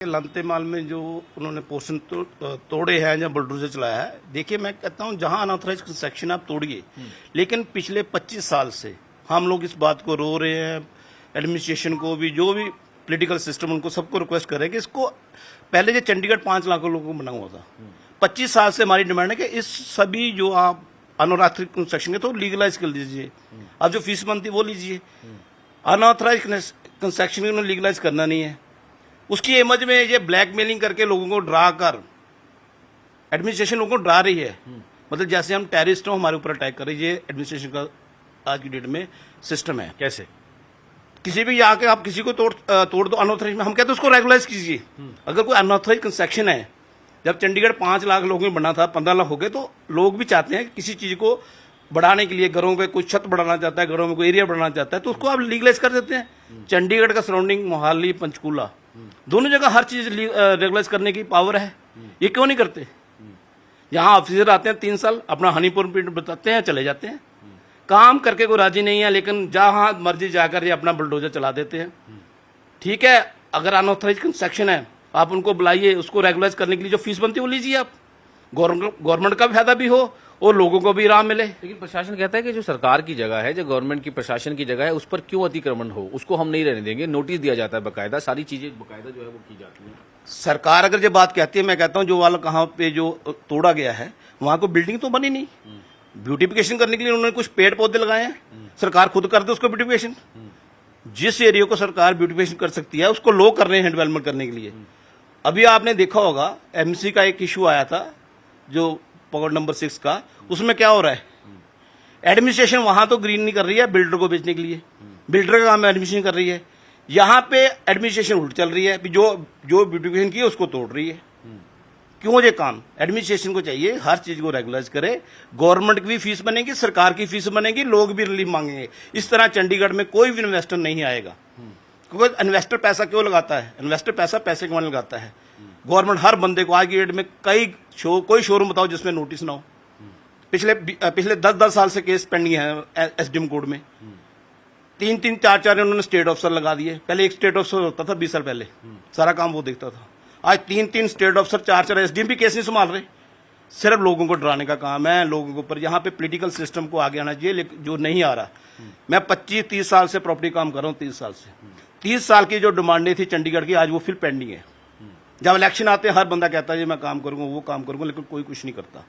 लांतेमाल में जो उन्होंने पोर्शन तोड़े हैं या बुलडोजर चलाया है, देखिए मैं कहता हूं जहां अनऑथराइज कंस्ट्रक्शन आप तोड़िए, लेकिन पिछले 25 साल से हम लोग इस बात को रो रहे हैं, एडमिनिस्ट्रेशन को भी, जो भी पॉलिटिकल सिस्टम, उनको सबको रिक्वेस्ट कर रहे हैं कि इसको पहले जो चंडीगढ़ 5 लाख लोगों को बना हुआ था, 25 साल से हमारी डिमांड है कि इस सभी जो आप अनऑथराइज कंस्ट्रक्शन है तो लीगलाइज कर दीजिए। अब जो फीस बनती है वो लीजिए। अनऑथराइज कंस्ट्रक्शन को लीगलाइज करना नहीं है। उसकी एमज में ये ब्लैकमेलिंग करके लोगों को डरा कर, एडमिनिस्ट्रेशन लोगों को डरा रही है, मतलब जैसे हम टेररिस्ट हो हमारे ऊपर अटैक कर रही है। ये एडमिनिस्ट्रेशन का आज की डेट में सिस्टम है। कैसे? किसी भी आके आप किसी को तोड़ दो अनऑथराइज में, हम कहते हैं उसको रेगुलाइज कीजिए। अगर कोई अनऑथराइज कंस्ट्रक्शन है, जब चंडीगढ़ 5 लाख लोगों में बना था, 15 लाख हो गए, तो लोग भी चाहते हैं कि किसी चीज को बढ़ाने के लिए, घरों पे कोई छत बढ़ाना चाहता है, घरों में कोई एरिया बढ़ाना चाहता है, तो उसको आप लीगलाइज कर देते हैं। चंडीगढ़ का सराउंडिंग, मोहाली, पंचकूला, दोनों जगह हर चीज रेगुलाइज करने की पावर है। ये क्यों नहीं करते? यहाँ ऑफिसर आते हैं 3 साल, अपना हनीपुर पीरियड बताते हैं, चले जाते हैं। काम करके कोई राजी नहीं है, लेकिन जहां मर्जी जाकर ये अपना बुलडोजर चला देते हैं। ठीक है, अगर अनऑथराइज कंस्ट्रक्शन है आप उनको बुलाइए, उसको रेगुलाइज करने के लिए जो फीस बनती है वो लीजिए आप। गवर्नमेंट का फायदा भी हो और लोगों को भी आराम मिले। लेकिन प्रशासन कहता है कि जो सरकार की जगह है, जो गवर्नमेंट की प्रशासन की जगह है, उस पर क्यों अतिक्रमण हो, उसको हम नहीं रहने देंगे। नोटिस दिया जाता है बकायदा, सारी चीजें बकायदा जो है वो की जाती है। सरकार अगर जो बात कहती है, मैं कहता हूं जो वाला कहां पे जो तोड़ा गया है वहां को बिल्डिंग तो बनी नहीं। ब्यूटिफिकेशन करने के लिए उन्होंने कुछ पेड़ पौधे लगाए हैं, सरकार खुद कर दे उसको ब्यूटिफिकेशन। जिस एरिया को सरकार ब्यूटिफिकेशन कर सकती है उसको लोग कर रहे हैं डेवलपमेंट करने के लिए। अभी आपने देखा होगा एमसी का एक इशू आया था, जो पॉइंट नंबर 6 का, उसमें क्या हो रहा है, एडमिनिस्ट्रेशन वहां तो ग्रीन नहीं कर रही है बिल्डर को बेचने के लिए, बिल्डर का काम एडमिनिस्ट्रेशन कर रही है। यहां पे एडमिनिस्ट्रेशन उल्ट चल रही है, जो ब्यूटिफिकेशन की है उसको तोड़ रही है। क्यों ये काम? एडमिनिस्ट्रेशन को चाहिए हर चीज को रेगुलाइज करे। गवर्नमेंट की भी फीस बनेगी, सरकार की फीस बनेगी, लोग भी रिलीफ मांगेंगे। इस तरह चंडीगढ़ में कोई भी इन्वेस्टर नहीं आएगा, क्योंकि इन्वेस्टर पैसा क्यों लगाता है? इन्वेस्टर पैसा पैसे कमाने लगाता है। गवर्नमेंट हर बंदे को, आज की डेट में कोई शोरूम बताओ जिसमें नोटिस ना हो। पिछले 10 साल से केस पेंडिंग है एसडीएम कोर्ट में। 3 4 उन्होंने स्टेट ऑफिसर लगा दिए। पहले एक स्टेट ऑफिसर होता था 20 साल पहले, सारा काम वो देखता था। आज 3 स्टेट ऑफिसर, 4 एसडीएम भी केस नहीं संभाल रहे। सिर्फ लोगों को डराने का काम है, लोगों के ऊपर। यहाँ पे पॉलिटिकल सिस्टम को आगे आना चाहिए, जो नहीं आ रहा। मैं 25-30 साल से प्रॉपर्टी काम कर रहा हूँ, 30 साल से। 30 साल की जो डिमांडें थी चंडीगढ़ की, आज वो फिर पेंडिंग है। जब इलेक्शन आते हैं हर बंदा कहता है जी मैं काम करूंगा, वो काम करूंगा, लेकिन कोई कुछ नहीं करता।